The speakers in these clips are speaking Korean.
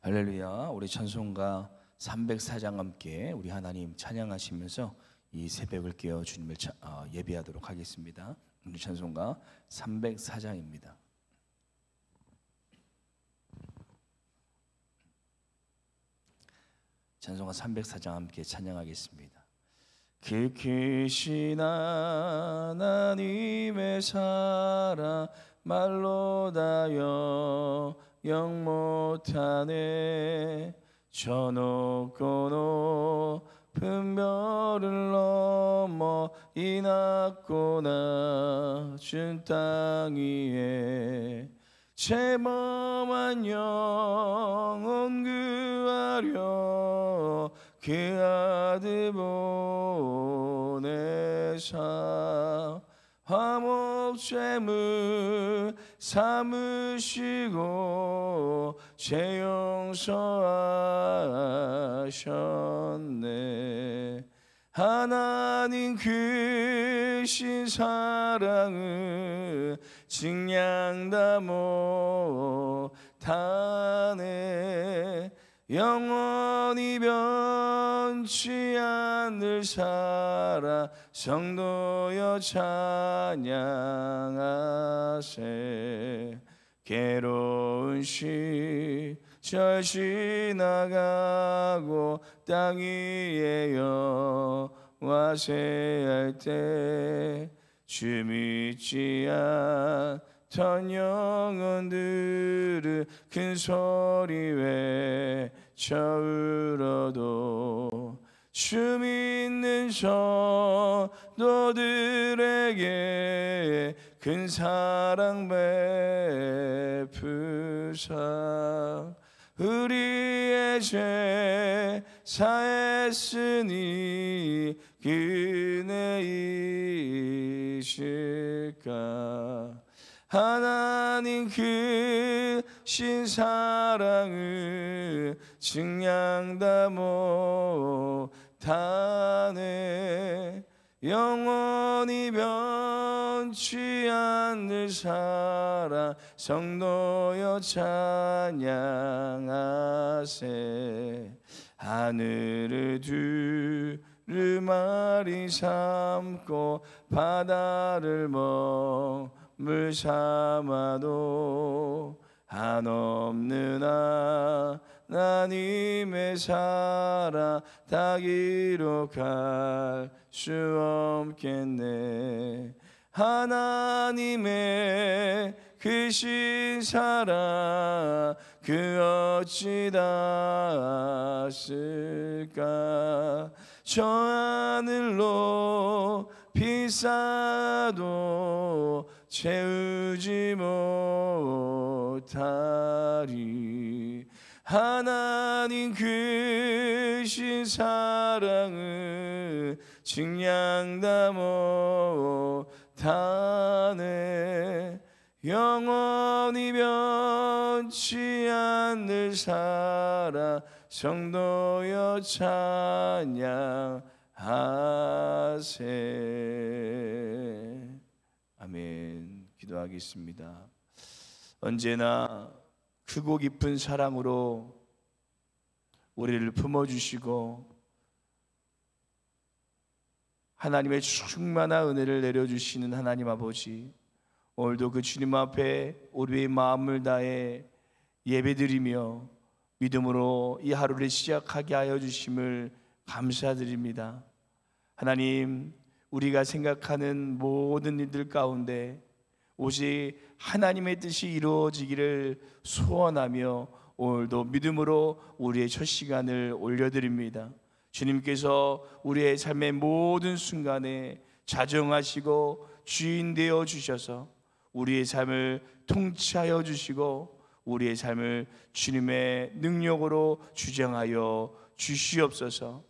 할렐루야. 우리 찬송가 304장 함께 우리 하나님 찬양하시면서 이 새벽을 깨어 주님을 예배하도록 하겠습니다. 우리 찬송가 304장입니다. 찬송가 304장 함께 찬양하겠습니다. 길 크신 하나님의 사랑 말로 다 영 못하네. 저 높고 높은 별을 넘어 이 낮고 낮은 땅 위에 죄범한 영혼 구하려 그 아들 보내사 화목제물 삼으시고 죄 용서하셨네. 하나님 크신 사랑을 증량다 못하네. 영원히 변치 않을 사랑 성도여 찬양하세. 괴로운 시절 지나가고 땅 위에 여호와 세할 때 주 믿지 않던 영혼들을 큰 소리 외쳐 울어도 주 믿는 성도들에게 큰 사랑 베푸사 우리의 죄 사했으니 그네이실까. 하나님 크신 사랑을 증량다 못하네. 영원히 변치 않을 사랑 성도여 찬양하세. 하늘을 두루마리 삼고 바다를 물 삼아도 한없는 하나님의 사랑 다 기록할 수 없겠네. 하나님의 크신 사랑 그 어찌 닿았을까. 저 하늘로 비싸도 채우지 못하리. 하나님 크신 사랑을 증량다 못하네. 영원히 변치 않을 사랑 성도여 찬양하세. 아멘. 기도하겠습니다. 언제나 크고 깊은 사랑으로 우리를 품어주시고 하나님의 충만한 은혜를 내려주시는 하나님 아버지, 오늘도 그 주님 앞에 우리의 마음을 다해 예배드리며 믿음으로 이 하루를 시작하게 하여 주심을 감사드립니다. 하나님, 우리가 생각하는 모든 일들 가운데 오직 하나님의 뜻이 이루어지기를 소원하며 오늘도 믿음으로 우리의 첫 시간을 올려드립니다. 주님께서 우리의 삶의 모든 순간에 자정하시고 주인 되어 주셔서 우리의 삶을 통치하여 주시고 우리의 삶을 주님의 능력으로 주장하여 주시옵소서.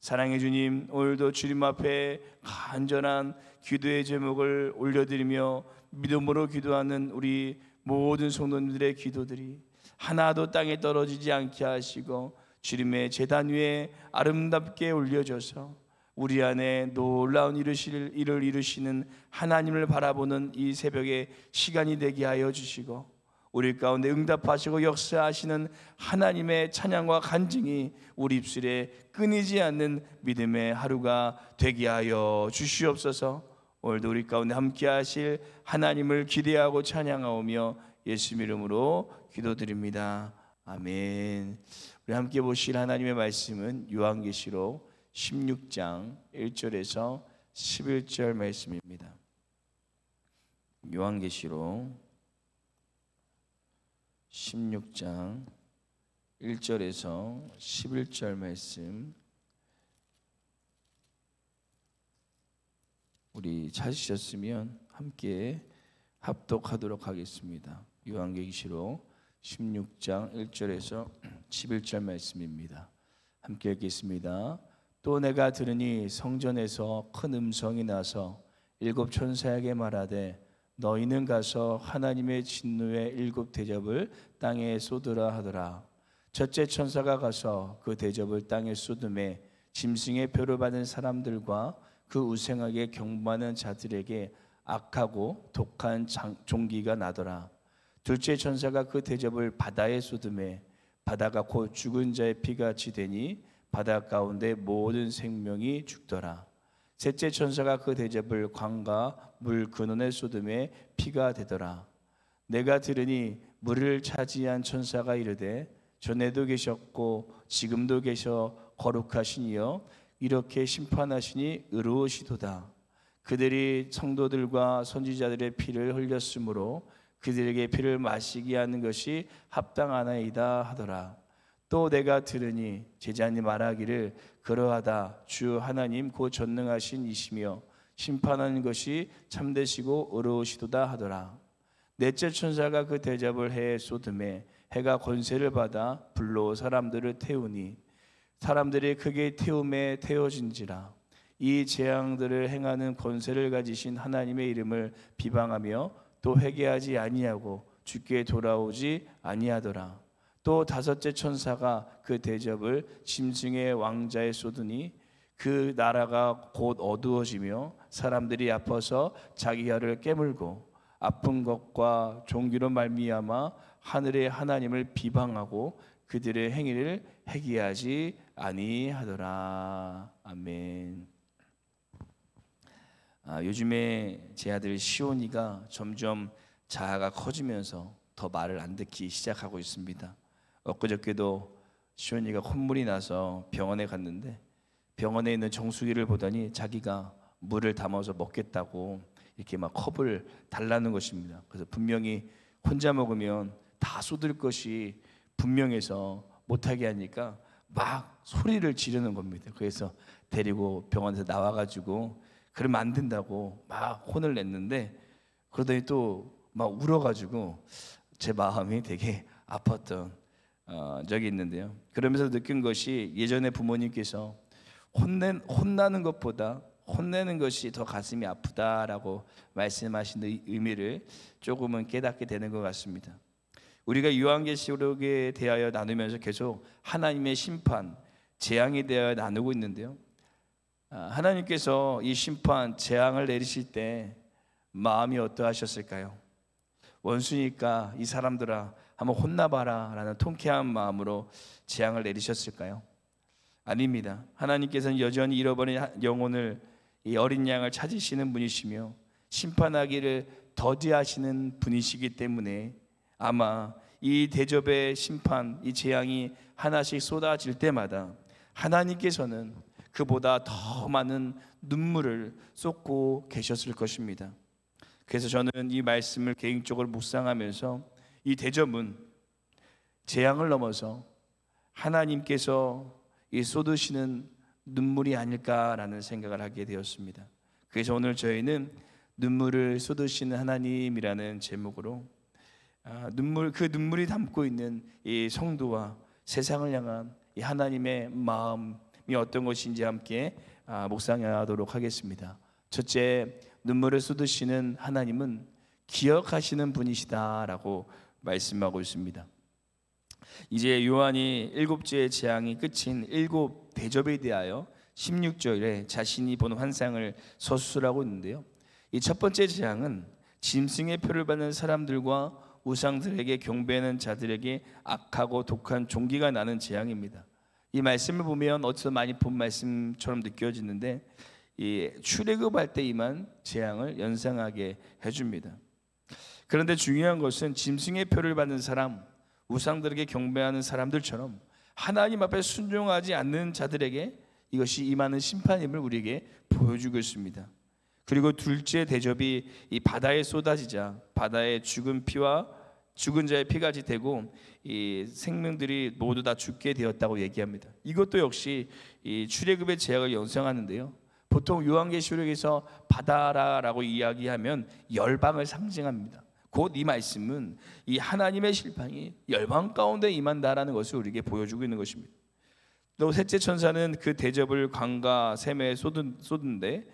사랑의 주님, 오늘도 주님 앞에 간절한 기도의 제목을 올려드리며 믿음으로 기도하는 우리 모든 성도님들의 기도들이 하나도 땅에 떨어지지 않게 하시고 주님의 제단 위에 아름답게 올려져서 우리 안에 놀라운 일을 이루시는 하나님을 바라보는 이 새벽의 시간이 되게 하여 주시고 우리 가운데 응답하시고 역사하시는 하나님의 찬양과 간증이 우리 입술에 끊이지 않는 믿음의 하루가 되게 하여 주시옵소서. 오늘도 우리 가운데 함께 하실 하나님을 기대하고 찬양하오며 예수 이름으로 기도드립니다. 아멘. 우리 함께 보실 하나님의 말씀은 요한계시록 16장 1절에서 11절 말씀입니다. 요한계시록 16장 1절에서 11절 말씀, 우리 찾으셨으면 함께 합독하도록 하겠습니다. 요한계시록 16장 1절에서 11절 말씀입니다. 함께 읽겠습니다. 또 내가 들으니 성전에서 큰 음성이 나서 일곱 천사에게 말하되 너희는 가서 하나님의 진노의 일곱 대접을 땅에 쏟으라 하더라. 첫째 천사가 가서 그 대접을 땅에 쏟음에 짐승의 표를 받은 사람들과 그 우상에게 경배하는 자들에게 악하고 독한 종기가 나더라. 둘째 천사가 그 대접을 바다에 쏟음에 바다가 곧 죽은 자의 피같이 되니 바다 가운데 모든 생명이 죽더라. 셋째 천사가 그 대접을 강과 물 근원에 쏟음에 피가 되더라. 내가 들으니 물을 차지한 천사가 이르되 전에도 계셨고 지금도 계셔 거룩하시니여 이렇게 심판하시니 의로우시도다. 그들이 성도들과 선지자들의 피를 흘렸으므로 그들에게 피를 마시게 하는 것이 합당하나이다 하더라. 또 내가 들으니 제자니 말하기를 그러하다. 주 하나님 곧 전능하신 이시며 심판하는 것이 참되시고 의로우시도다 하더라. 넷째 천사가 그 대접을 해에 쏟음에 해가 권세를 받아 불로 사람들을 태우니 사람들이 크게 태움에 태워진지라. 이 재앙들을 행하는 권세를 가지신 하나님의 이름을 비방하며 또 회개하지 아니하고 주께 돌아오지 아니하더라. 또 다섯째 천사가 그 대접을 짐승의 왕자에 쏟으니 그 나라가 곧 어두워지며 사람들이 아파서 자기 혀를 깨물고 아픈 것과 종기로 말미암아 하늘의 하나님을 비방하고 그들의 행위를 회개하지 아니하더라. 아멘. 요즘에 제 아들 시온이가 점점 자아가 커지면서 더 말을 안 듣기 시작하고 있습니다. 엊그저께도 시온이가 콧물이 나서 병원에 갔는데 병원에 있는 정수기를 보더니 자기가 물을 담아서 먹겠다고 이렇게 막 컵을 달라는 것입니다. 그래서 분명히 혼자 먹으면 다 쏟을 것이 분명해서 못하게 하니까 막 소리를 지르는 겁니다. 그래서 데리고 병원에서 나와가지고 그러면 안 된다고 막 혼을 냈는데 그러더니 또 막 울어가지고 제 마음이 되게 아팠던 적이 있는데요. 그러면서 느낀 것이 예전에 부모님께서 혼나는 것보다 혼내는 것이 더 가슴이 아프다라고 말씀하신 의미를 조금은 깨닫게 되는 것 같습니다. 우리가 요한계시록에 대하여 나누면서 계속 하나님의 심판, 재앙에 대하여 나누고 있는데요. 하나님께서 이 심판, 재앙을 내리실 때 마음이 어떠하셨을까요? 원수니까 이 사람들아 한번 혼나봐라 라는 통쾌한 마음으로 재앙을 내리셨을까요? 아닙니다. 하나님께서는 여전히 잃어버린 영혼을, 이 어린 양을 찾으시는 분이시며 심판하기를 더디하시는 분이시기 때문에 아마 이 대접의 심판, 이 재앙이 하나씩 쏟아질 때마다 하나님께서는 그보다 더 많은 눈물을 쏟고 계셨을 것입니다. 그래서 저는 이 말씀을 개인적으로 묵상하면서 이 대접은 재앙을 넘어서 하나님께서 이 쏟으시는 눈물이 아닐까라는 생각을 하게 되었습니다. 그래서 오늘 저희는 눈물을 쏟으시는 하나님이라는 제목으로 그 눈물이 담고 있는 이 성도와 세상을 향한 이 하나님의 마음이 어떤 것인지 함께 묵상하도록 하겠습니다. 첫째, 눈물을 쏟으시는 하나님은 기억하시는 분이시다라고 말씀하고 있습니다. 이제 요한이 일곱째의 재앙이 끝인 일곱 대접에 대하여 16절에 자신이 본 환상을 서술하고 있는데요. 이 첫 번째 재앙은 짐승의 표를 받는 사람들과 우상들에게 경배하는 자들에게 악하고 독한 종기가 나는 재앙입니다. 이 말씀을 보면 어디서 많이 본 말씀처럼 느껴지는데 이 출애굽할 때 임한 재앙을 연상하게 해줍니다. 그런데 중요한 것은 짐승의 표를 받는 사람, 우상들에게 경배하는 사람들처럼 하나님 앞에 순종하지 않는 자들에게 이것이 임하는 심판임을 우리에게 보여주고 있습니다. 그리고 둘째 대접이 이 바다에 쏟아지자 바다에 죽은 피와 죽은 자의 피같이 되고 이 생명들이 모두 다 죽게 되었다고 얘기합니다. 이것도 역시 이 출애굽의 재앙을 연상하는데요. 보통 요한계시록에서 바다라고 이야기하면 열방을 상징합니다. 곧 이 말씀은 이 하나님의 심판이 열방 가운데 임한다라는 것을 우리에게 보여주고 있는 것입니다. 또 셋째 천사는 그 대접을 강과 샘에 쏟는데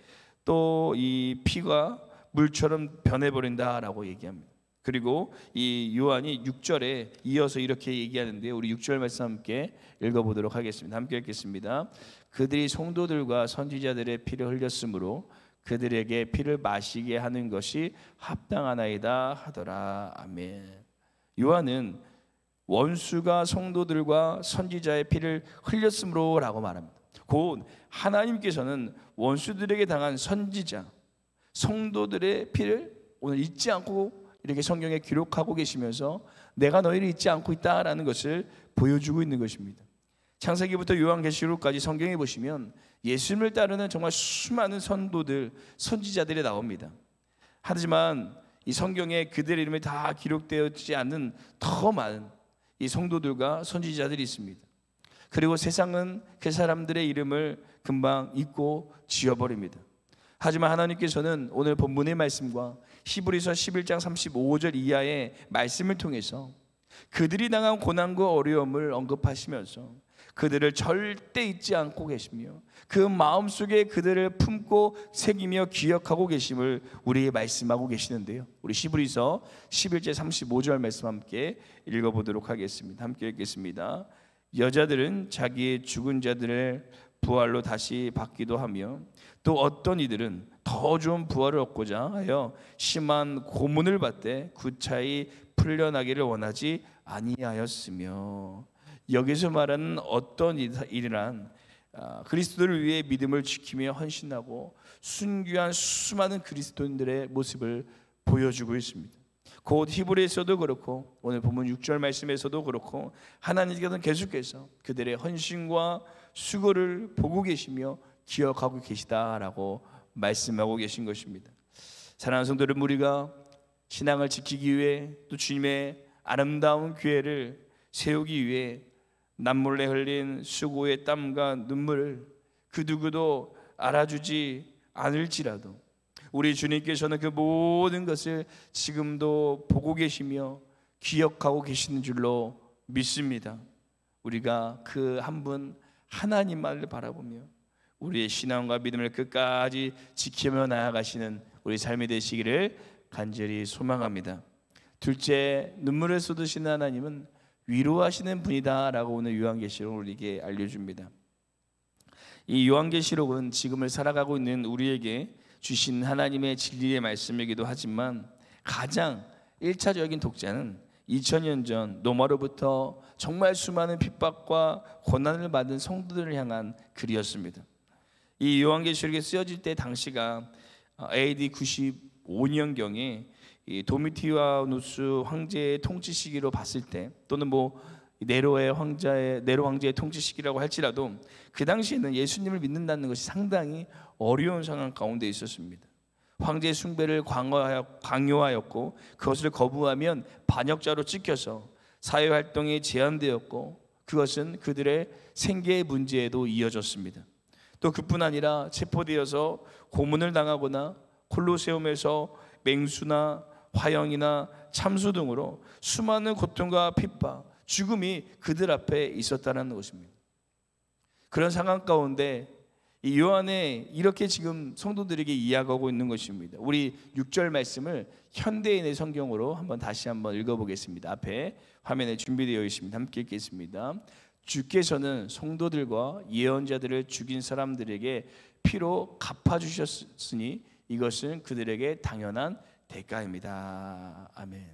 또 이 피가 물처럼 변해버린다라고 얘기합니다. 그리고 이 요한이 6절에 이어서 이렇게 얘기하는데요. 우리 6절 말씀 함께 읽어보도록 하겠습니다. 함께 읽겠습니다. 그들이 성도들과 선지자들의 피를 흘렸으므로 그들에게 피를 마시게 하는 것이 합당하나이다 하더라. 아멘. 요한은 원수가 성도들과 선지자의 피를 흘렸으므로 라고 말합니다. 곧 하나님께서는 원수들에게 당한 선지자 성도들의 피를 오늘 잊지 않고 이렇게 성경에 기록하고 계시면서 내가 너희를 잊지 않고 있다라는 것을 보여주고 있는 것입니다. 창세기부터 요한계시록까지 성경에 보시면 예수님을 따르는 정말 수많은 선도들, 선지자들이 나옵니다. 하지만 이 성경에 그들의 이름이 다 기록되어지지 않는 더 많은 이 성도들과 선지자들이 있습니다. 그리고 세상은 그 사람들의 이름을 금방 잊고 지워버립니다. 하지만 하나님께서는 오늘 본문의 말씀과 히브리서 11장 35절 이하의 말씀을 통해서 그들이 당한 고난과 어려움을 언급하시면서 그들을 절대 잊지 않고 계시며 그 마음속에 그들을 품고 새기며 기억하고 계심을 우리에게 말씀하고 계시는데요. 우리 히브리서 11장 35절 말씀 함께 읽어보도록 하겠습니다. 함께 읽겠습니다. 여자들은 자기의 죽은 자들의 부활로 다시 받기도 하며 또 어떤 이들은 더 좋은 부활을 얻고자 하여 심한 고문을 받되 구차히 풀려나기를 원하지 아니하였으며, 여기서 말하는 어떤 일이란 그리스도를 위해 믿음을 지키며 헌신하고 순교한 수많은 그리스도인들의 모습을 보여주고 있습니다. 곧 히브리에서도 그렇고 오늘 본문 6절 말씀에서도 그렇고 하나님께서는 계속해서 그들의 헌신과 수고를 보고 계시며 기억하고 계시다라고 말씀하고 계신 것입니다. 사랑하는 성도들, 우리가 신앙을 지키기 위해 또 주님의 아름다운 교회를 세우기 위해 남몰래 흘린 수고의 땀과 눈물을 그 누구도 알아주지 않을지라도 우리 주님께서는 그 모든 것을 지금도 보고 계시며 기억하고 계시는 줄로 믿습니다. 우리가 그 한 분 하나님만을 바라보며 우리의 신앙과 믿음을 끝까지 지키며 나아가시는 우리 삶이 되시기를 간절히 소망합니다. 둘째, 눈물을 쏟으시는 하나님은 위로하시는 분이다라고 오늘 요한계시록을 우리에게 알려줍니다. 이 요한계시록은 지금을 살아가고 있는 우리에게 주신 하나님의 진리의 말씀이기도 하지만 가장 1차적인 독자는 2000년 전 로마로부터 정말 수많은 핍박과 고난을 받은 성도들을 향한 글이었습니다. 이 요한계시록이 쓰여질 때 당시가 AD 95년경에 도미티아누스 황제의 통치 시기로 봤을 때, 또는 네로 황제의 통치 시기라고 할지라도 그 당시에는 예수님을 믿는다는 것이 상당히 어려운 상황 가운데 있었습니다. 황제의 숭배를 강요하였고 그것을 거부하면 반역자로 찍혀서 사회활동이 제한되었고 그것은 그들의 생계의 문제에도 이어졌습니다. 또 그뿐 아니라 체포되어서 고문을 당하거나 콜로세움에서 맹수나 화형이나 참수 등으로 수많은 고통과 핍박, 죽음이 그들 앞에 있었다는 것입니다. 그런 상황 가운데 이 요한에 이렇게 지금 성도들에게 이야기하고 있는 것입니다. 우리 6절 말씀을 현대인의 성경으로 다시 한번 읽어보겠습니다. 앞에 화면에 준비되어 있습니다. 함께 읽겠습니다. 주께서는 성도들과 예언자들을 죽인 사람들에게 피로 갚아주셨으니 이것은 그들에게 당연한 대가입니다. 아멘.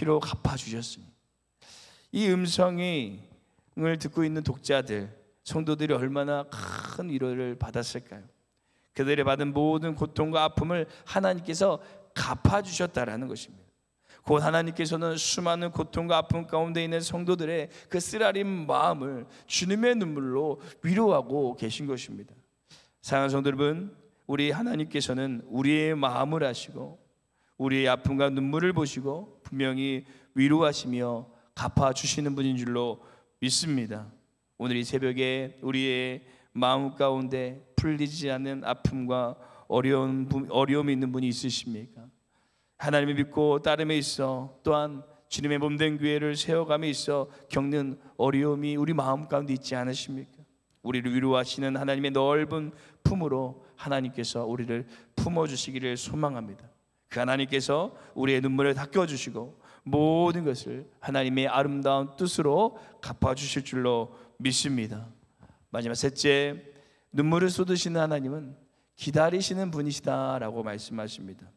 피로 갚아주셨으니 이 음성을 듣고 있는 독자들, 성도들이 얼마나 큰 위로를 받았을까요? 그들이 받은 모든 고통과 아픔을 하나님께서 갚아주셨다라는 것입니다. 곧 하나님께서는 수많은 고통과 아픔 가운데 있는 성도들의 그 쓰라린 마음을 주님의 눈물로 위로하고 계신 것입니다. 사랑하는 성도 여러분, 우리 하나님께서는 우리의 마음을 아시고 우리의 아픔과 눈물을 보시고 분명히 위로하시며 갚아주시는 분인 줄로 믿습니다. 오늘 이 새벽에 우리의 마음 가운데 풀리지 않는 아픔과 어려움이 있는 분이 있으십니까? 하나님을 믿고 따름에 있어 또한 주님의 몸된 교회를 세워감에 있어 겪는 어려움이 우리 마음 가운데 있지 않으십니까? 우리를 위로하시는 하나님의 넓은 품으로 하나님께서 우리를 품어주시기를 소망합니다. 그 하나님께서 우리의 눈물을 닦아주시고 모든 것을 하나님의 아름다운 뜻으로 갚아주실 줄로 믿습니다. 마지막 셋째, 눈물을 쏟으시는 하나님은 기다리시는 분이시다라고 말씀하십니다.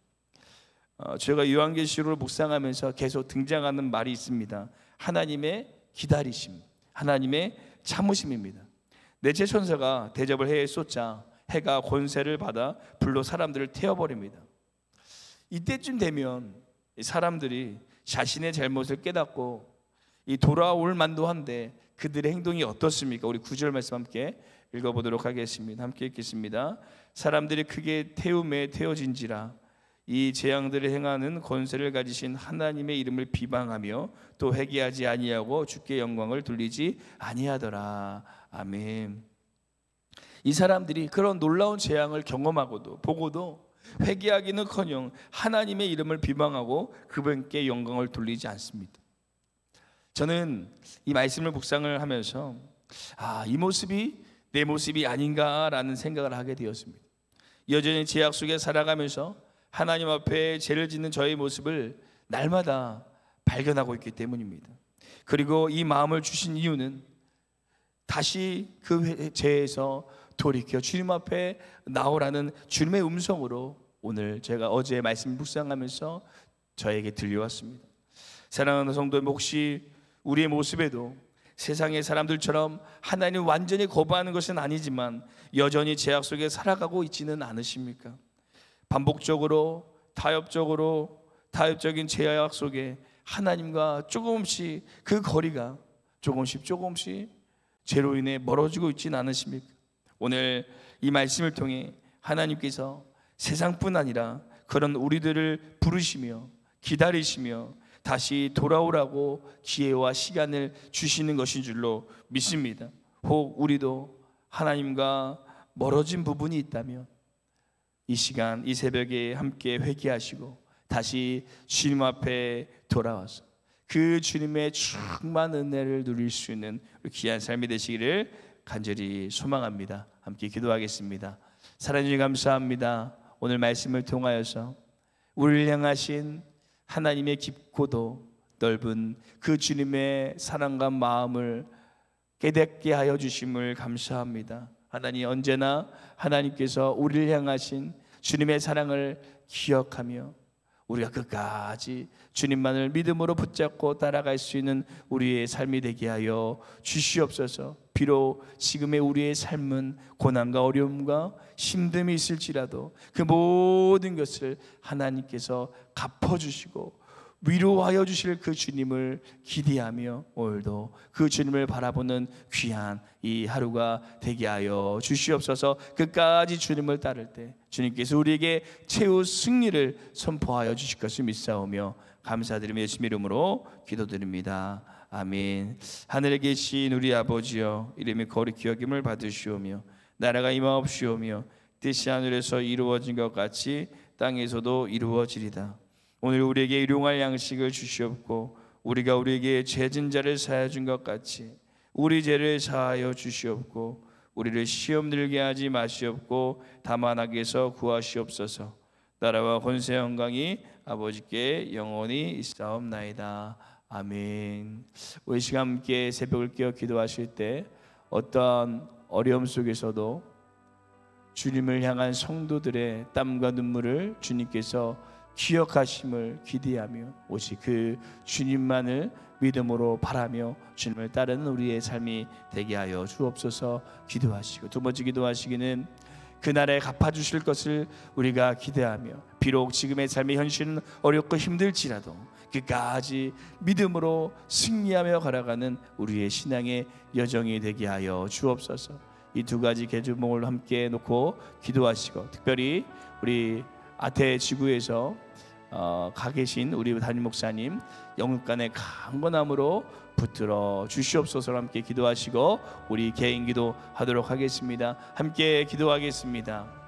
제가 요한계시록을 묵상하면서 계속 등장하는 말이 있습니다. 하나님의 기다리심, 하나님의 참으심입니다. 넷째 천사가 대접을 해에 쏟자 해가 권세를 받아 불로 사람들을 태워버립니다. 이때쯤 되면 사람들이 자신의 잘못을 깨닫고 돌아올 만도 한데 그들의 행동이 어떻습니까? 우리 9절 말씀 함께 읽어보도록 하겠습니다. 함께 읽겠습니다. 사람들이 크게 태움에 태워진지라 이 재앙들을 행하는 권세를 가지신 하나님의 이름을 비방하며 또 회개하지 아니하고 주께 영광을 돌리지 아니하더라. 아멘. 이 사람들이 그런 놀라운 재앙을 경험하고도 보고도 회개하기는커녕 하나님의 이름을 비방하고 그분께 영광을 돌리지 않습니다. 저는 이 말씀을 묵상을 하면서 이 모습이 내 모습이 아닌가라는 생각을 하게 되었습니다. 여전히 죄악 속에 살아가면서 하나님 앞에 죄를 짓는 저의 모습을 날마다 발견하고 있기 때문입니다. 그리고 이 마음을 주신 이유는 다시 그 죄에서 돌이켜 주님 앞에 나오라는 주님의 음성으로 오늘 제가 어제 말씀 묵상하면서 저에게 들려왔습니다. 사랑하는 성도, 혹시 우리의 모습에도 세상의 사람들처럼 하나님을 완전히 거부하는 것은 아니지만 여전히 죄악 속에 살아가고 있지는 않으십니까? 반복적으로 타협적인 죄악 속에 하나님과 조금씩 그 거리가 조금씩 죄로 인해 멀어지고 있지는 않으십니까? 오늘 이 말씀을 통해 하나님께서 세상뿐 아니라 그런 우리들을 부르시며 기다리시며 다시 돌아오라고 기회와 시간을 주시는 것인 줄로 믿습니다. 혹 우리도 하나님과 멀어진 부분이 있다면 이 시간, 이 새벽에 함께 회개하시고 다시 주님 앞에 돌아와서 그 주님의 충만한 은혜를 누릴 수 있는 귀한 삶이 되시기를 간절히 소망합니다. 함께 기도하겠습니다. 사랑해 주님 감사합니다. 오늘 말씀을 통하여서 우리를 향하신 하나님의 깊고도 넓은 그 주님의 사랑과 마음을 깨닫게 하여 주심을 감사합니다. 하나님, 언제나 하나님께서 우리를 향하신 주님의 사랑을 기억하며 우리가 끝까지 주님만을 믿음으로 붙잡고 따라갈 수 있는 우리의 삶이 되게 하여 주시옵소서. 비록 지금의 우리의 삶은 고난과 어려움과 힘듦이 있을지라도 그 모든 것을 하나님께서 갚아주시고 위로하여 주실 그 주님을 기대하며 오늘도 그 주님을 바라보는 귀한 이 하루가 되게 하여 주시옵소서. 끝까지 주님을 따를 때 주님께서 우리에게 최후 승리를 선포하여 주실 것을 믿사오며 감사드리며 예수님 이름으로 기도드립니다. 아멘. 하늘에 계신 우리 아버지여, 이름이 거룩히 여김을 받으시오며 나라가 임하옵시오며 뜻이 하늘에서 이루어진 것 같이 땅에서도 이루어지리다. 오늘 우리에게 일용할 양식을 주시옵고 우리가 우리에게 죄진 자를 사하여 준 것 같이 우리 죄를 사하여 주시옵고 우리를 시험 들게 하지 마시옵고 다만 악에서 구하시옵소서. 나라와 권세 영광이 아버지께 영원히 있사옵나이다. 아멘. 우리 시간 함께 새벽을 깨어 기도하실 때 어떠한 어려움 속에서도 주님을 향한 성도들의 땀과 눈물을 주님께서 기억하심을 기대하며 오직 그 주님만을 믿음으로 바라며 주님을 따르는 우리의 삶이 되게 하여 주옵소서. 기도하시고, 두 번째 기도하시기는 그날에 갚아주실 것을 우리가 기대하며, 비록 지금의 삶의 현실은 어렵고 힘들지라도 끝까지 믿음으로 승리하며 걸어가는 우리의 신앙의 여정이 되게 하여 주옵소서. 이 두 가지 계주목을 함께 놓고 기도하시고, 특별히 우리 아태 지구에서 가 계신 우리 담임 목사님 영육간의 강건함으로 붙들어 주시옵소서. 함께 기도하시고 우리 개인 기도하도록 하겠습니다. 함께 기도하겠습니다.